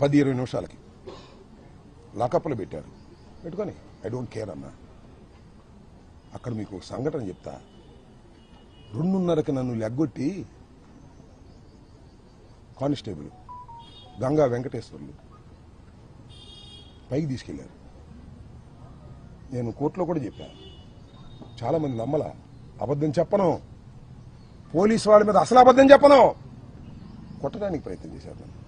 10-20 నిమిషాలకి లాకప్లో పెట్టారు. పెట్టుకొని ఐ డోంట్ కేర్ అన్నా. అక్కడ మీకు ఒక సంఘటన చెప్తా. 2:30కి నన్ను లెగ్గొట్టి కానిస్టేబుల్ గంగా వెంకటేశ్వర్లు పైకి తీసుకెళ్లారు. నేను కోర్టులో కూడా చెప్పాను. చాలామంది నమ్మల. అబద్ధం చెప్పను, పోలీసు వాళ్ళ మీద అసలు అబద్ధం చెప్పను. కొట్టడానికి ప్రయత్నం చేశారు. నన్ను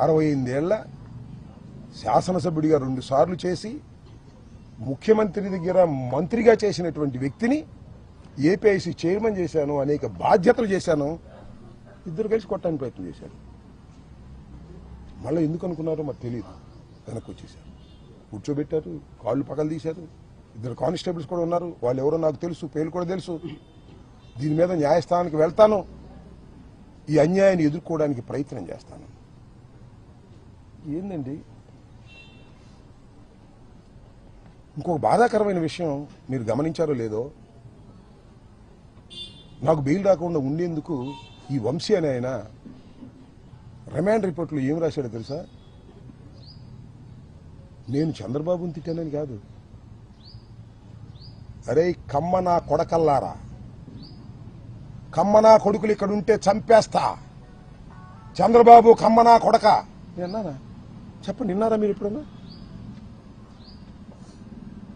68 ఏళ్ల శాసనసభ్యుడిగా 2 సార్లు చేసి ముఖ్యమంత్రి దగ్గర మంత్రిగా చేసినటువంటి వ్యక్తిని ఏపీఐసీ చైర్మన్ చేశాను, అనేక బాధ్యతలు చేశాను. ఇద్దరు కలిసి కొట్టడానికి ప్రయత్నం చేశారు. మళ్ళీ ఎందుకు అనుకున్నారో మాకు తెలియదు. వెనక్కి వచ్చేసారు, కూర్చోబెట్టారు, కాళ్ళు పగలు తీశారు. 2 కానిస్టేబుల్స్ కూడా ఉన్నారు. వాళ్ళు ఎవరో నాకు తెలుసు, పేర్లు కూడా తెలుసు. దీని మీద న్యాయస్థానానికి వెళ్తాను, ఈ అన్యాయాన్ని ఎదుర్కోవడానికి ప్రయత్నం చేస్తాను. ఏందండి ఇంకొక బాధాకరమైన విషయం మీరు గమనించారో లేదో, నాకు బెయిల్ రాకుండా ఉండేందుకు ఈ వంశీ అనే ఆయన రిమాండ్ రిపోర్ట్లో ఏం రాశాడో తెలుసా? నేను చంద్రబాబుని తిట్టానని కాదు, అరే కమ్మ నా కొడకల్లారా, కమ్మ నా కొడుకులు ఇక్కడ ఉంటే చంపేస్తా, చంద్రబాబు కమ్మ నా కొడక. నేన్నానా? చెప్పండి, విన్నారా మీరు ఎప్పుడన్నా?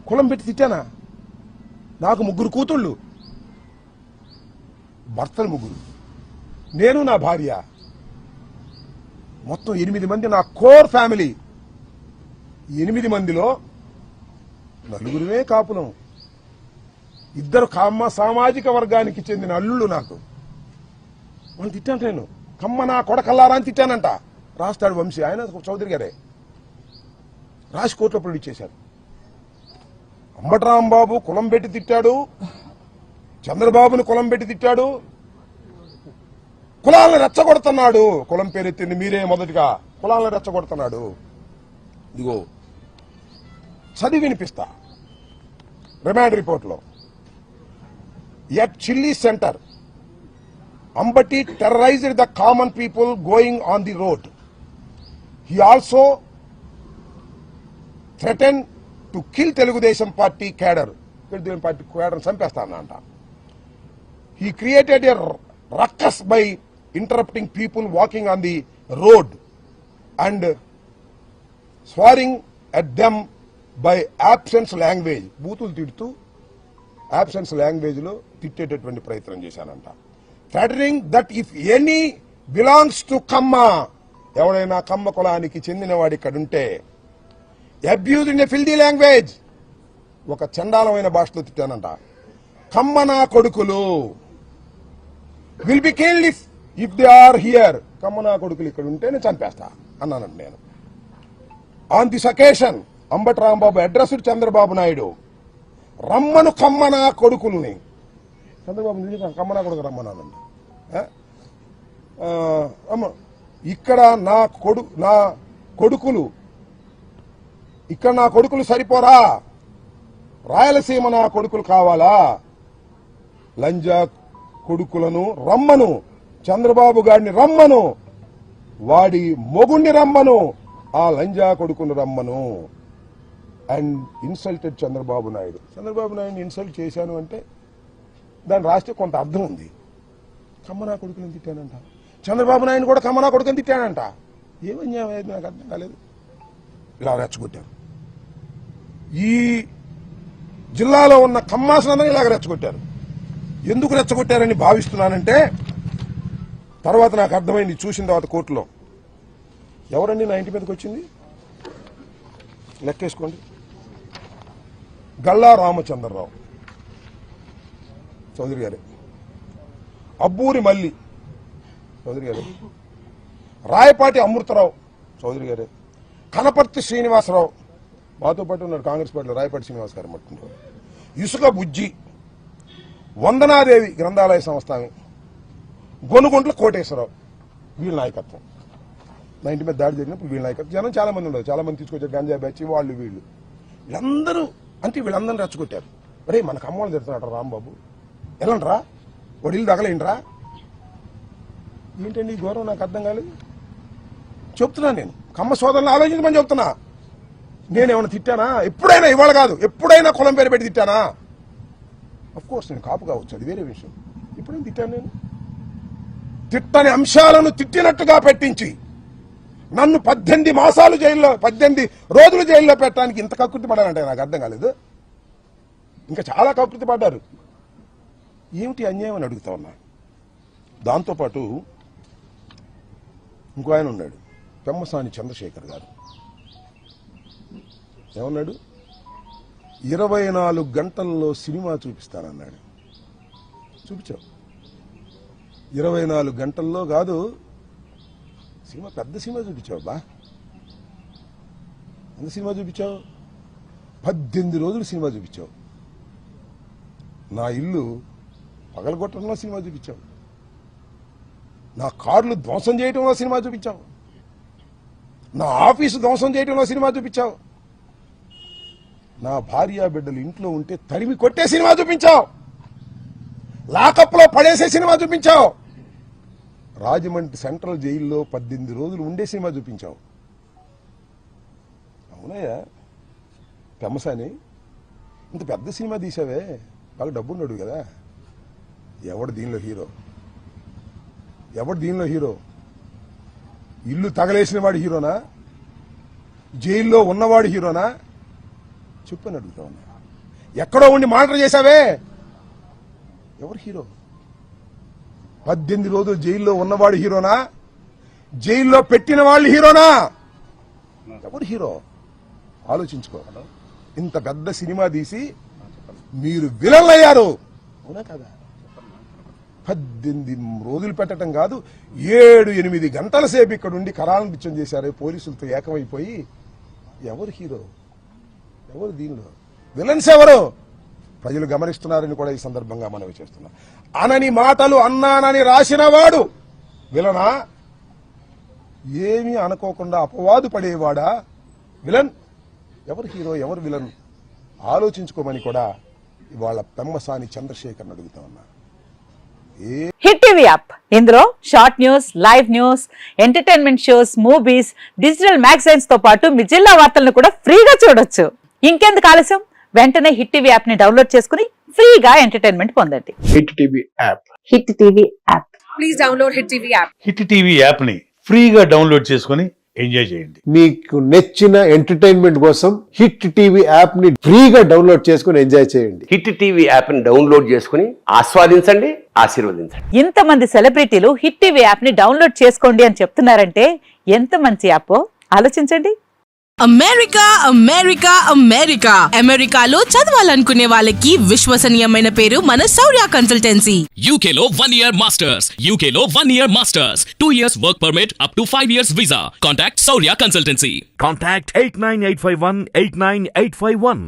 కులం పెట్టి తిట్టానా? నాకు 3 కూతుళ్ళు, భర్తలు 3, నేను నా భార్య, మొత్తం 8 మంది నా కోర్ ఫ్యామిలీ. 8 మందిలో 4 కాపులం, 2 కమ్మ సామాజిక వర్గానికి చెందిన అల్లుళ్ళు. నాకు వాళ్ళు తిట్టాను. నేను కమ్మ నా కొడకల్లారా అని తిట్టానంట. రాస్తాడు వంశీ, ఆయన చౌదరి గారే రాసి కోర్టులో ప్రొడ్యూస్ చేశారు. అంబటి రాంబాబు కులం పెట్టి తిట్టాడు, చంద్రబాబుని కులం పెట్టి తిట్టాడు, కులాలను రెచ్చగొడుతున్నాడు. కులం పేరెత్తింది మీరే మొదటిగా, కులాలను రెచ్చగొడుతున్నాడు. ఇదిగో చదివి వినిపిస్తా. రిమాండ్ రిపోర్ట్లో at chilli centre Ambati terrorised the common people going on the road. He also threatened to kill Telugudesam party cadre. Telugudesam party cadre చంపేస్తానంట. He created a ruckus by interrupting people walking on the road and swearing at them by absence language. బూతులు తిడుతూ absence language లో తిట్టేటటువంటి ప్రయత్నం చేశానంట. Threatening that if any belongs to Kamma, ఎవడైనా కమ్మ కులానికి చెందినవాడు ఇక్కడ ఉంటే, abuse in a filthy language, ఒక చండాలమైన భాషలో తిట్టానంట. కమ్మ నా కొడుకులు will be killed if they are here. Kamma నా కొడుకులు ఇక్కడ ఉంటే నేను చంపేస్తా అన్నానంట నేను. On this occasion Ambati Rambabu addressed Chandrababu Naidu, రమ్మను కమ్మ నా కొడుకులని. చంద్రబాబు కమ్మ నా కొడుకు రమ్మన్నానండి. ఇక్కడ నా కొడుకులు ఇక్కడ నా కొడుకులు సరిపోరా, రాయలసీమ నా కొడుకులు కావాలా? లంజా కొడుకులను రమ్మను, చంద్రబాబు గారిని రమ్మను, వాడి మొగుణ్ణి రమ్మను, ఆ లంజా కొడుకును రమ్మను. And insulted Chandrababu Naidu. చంద్రబాబు నాయుడిని ఇన్సల్ట్ చేశాను అంటే దాన్ని రాస్తే కొంత అర్థం ఉంది. కమ్మనా కొడుకుని తిట్టానంట. చంద్రబాబు నాయుడు కూడా కమ్మనా కొడుకుని తిట్టానంట. ఏమన్నా నాకు అర్థం కాలేదు. ఇలా రెచ్చగొట్టారు. ఈ జిల్లాలో ఉన్న కమ్మాసులందరూ ఇలాగ రెచ్చగొట్టారు. ఎందుకు రెచ్చగొట్టారని భావిస్తున్నానంటే తర్వాత నాకు అర్థమైంది చూసిన తర్వాత కోర్టులో. ఎవరండి నా ఇంటి మీదకి వచ్చింది? లెక్కేసుకోండి. గల్లా రామచంద్రరావు చౌదరి గారే, అబ్బూరి మల్లి చౌదరి గారే, రాయపాటి అమృతరావు చౌదరి గారే, కనపర్తి శ్రీనివాసరావు మాతో పాటు ఉన్నాడు కాంగ్రెస్ పార్టీలో, రాయపాటి శ్రీనివాస్ గారు మట్టుకుంటారు, ఇసుక బుజ్జి, వందనాదేవి గ్రంథాలయ సంస్థానం, గొనుగుంట్ల కోటేశ్వరరావు. వీళ్ళ నాయకత్వం. నా ఇంటి మీద దాడి జరిగినప్పుడు వీళ్ళ నాయకత్వం. జనం చాలా మంది ఉండదు, చాలా మంది తీసుకొచ్చారు, గంజా బ్యాచ్ వాళ్ళు వీళ్ళు. వీళ్ళందరూ అంటే వీళ్ళందరూ రెచ్చగొట్టారు. అరే మనకు అమ్మవాళ్ళు తిడుతున్నాడు రాంబాబు, ఎలాంట్రా వాడు ఇల్లు తగలేంట్రా. ఏంటండి ఈ గౌరవం నాకు అర్థం కాలేదు. చెప్తున్నా నేను కమ్మ సోదరులను ఆలోచించమని చెప్తున్నా. నేనేమైనా తిట్టానా? ఎప్పుడైనా, ఇవాళ కాదు, ఎప్పుడైనా కులం పేరు పెట్టి తిట్టానా? అఫ్ కోర్స్ నేను కాపు కావచ్చు, అది వేరే విషయం. ఎప్పుడైనా తిట్టాను నేను? తిట్టని అంశాలను తిట్టినట్టుగా పెట్టించి నన్ను 18 మాసాలు జైల్లో, 18 రోజులు జైల్లో పెట్టడానికి ఇంత కకృతి పడాలంటే నాకు అర్థం కాలేదు. ఇంకా చాలా కకృతి పడ్డారు. ఏమిటి అన్యాయం అని అడుగుతా ఉన్నా. దాంతోపాటు ఇంకో ఆయన ఉన్నాడు, పెమ్మసాని చంద్రశేఖర్ గారు. ఏమన్నాడు? 24 గంటల్లో సినిమా చూపిస్తానన్నాడు. చూపించావు. 24 గంటల్లో కాదు, సినిమా, పెద్ద సినిమా చూపించావు బా. ఎంత సినిమా చూపించావు? 18 రోజులు సినిమా చూపించావు. నా ఇల్లు పగలగొట్టడంలో సినిమా చూపించావు. నా కార్లు ధ్వంసం చేయడంలో సినిమా చూపించావు. నా ఆఫీసు ధ్వంసం చేయడంలో సినిమా చూపించావు. నా భార్య బిడ్డలు ఇంట్లో ఉంటే తరిమి కొట్టే సినిమా చూపించావు. లాకప్లో పడేసే సినిమా చూపించావు. రాజమండ్రి సెంట్రల్ జైల్లో 18 రోజులు ఉండే సినిమా చూపించావు. అవునయ్యా పెమ్మసాని, ఇంత పెద్ద సినిమా తీసావే, బాగా డబ్బున్నాడు కదా. ఎవడు దీనిలో హీరో? ఎవడు దీనిలో హీరో? ఇల్లు తగలేసిన వాడు హీరోనా? జైల్లో ఉన్నవాడు హీరోనా? చెప్పని అడుగుతా ఉన్నా. ఎక్కడో ఉండి మానిటర్ చేశావే, ఎవరు హీరో? 18 రోజులు జైల్లో ఉన్నవాడు హీరోనా? జైల్లో పెట్టిన వాళ్ళు హీరోనా? ఎవరు హీరో? ఆలోచించుకో. ఇంత పెద్ద సినిమా తీసి మీరు విలన్లు అయ్యారు, అవునా కదా? 18 రోజులు పెట్టడం కాదు, 7-8 గంటల సేపు ఇక్కడ ఉండి కరాలను పిచ్చం చేశారు పోలీసులతో ఏకమైపోయి. ఎవరు హీరో? ఎవరు దీనిలో విలన్స్? ఎవరు? ప్రజలు గమనిస్తున్నారని కూడా ఈ సందర్భంగా మనవి చేస్తున్నా. అనని మాటలు అన్నానని రాసిన వాడు విలనా? ఏమీ అనుకోకుండా అపవాదు పడేవాడా విలన్? ఎవరు హీరో, ఎవరు విలన్? ఆలోచించుకోమని కూడా ఇవాళ పెమ్మసాని చంద్రశేఖర్ అడుగుతా ఉన్నా. హిట్ టీవీ యాప్, ఇందులో short news, live news, entertainment shows, movies, digital magazines తో పాటు మీ జిల్లా వార్తలను కూడా ఫ్రీగా చూడొచ్చు. ఇంకెందుకు ఆలస్యం? వెంటనే హిట్ టీవీ యాప్ ని డౌన్లోడ్ చేసుకుని ఫ్రీగా ఎంటర్టైన్మెంట్ పొందండి. Hit TV app. Hit TV app. Please download hit TV app. Hit TV app ని ఫ్రీగా డౌన్లోడ్ చేసుకుని ఎంజాయ్ చేయండి. మీకు నచ్చిన ఎంటర్టైన్మెంట్ కోసం హిట్ టీవీ యాప్ ని ఫ్రీగా డౌన్లోడ్ చేసుకుని ఎంజాయ్ చేయండి. హిట్ టీవీ యాప్ ని డౌన్లోడ్ చేసుకుని ఆస్వాదించండి, ఆశీర్వదించండి. ఇంతమంది సెలబ్రిటీలు హిట్ టీవీ యాప్ ని డౌన్లోడ్ చేసుకోండి అని చెప్తున్నారంటే ఎంత మంచి యాప్ ఆలోచించండి. అమెరికా అమెరికా అమెరికా అమెరికాలో చదవాలనుకునే వాళ్ళకి విశ్వసనీయమైన పేరు మన శౌర్య కన్సల్టెన్సీ. UK లో 1 year masters, UK లో 1 year masters, 2 years work permit up to 5 years visa. Contact Saurya Consultancy. Contact 89851 89851.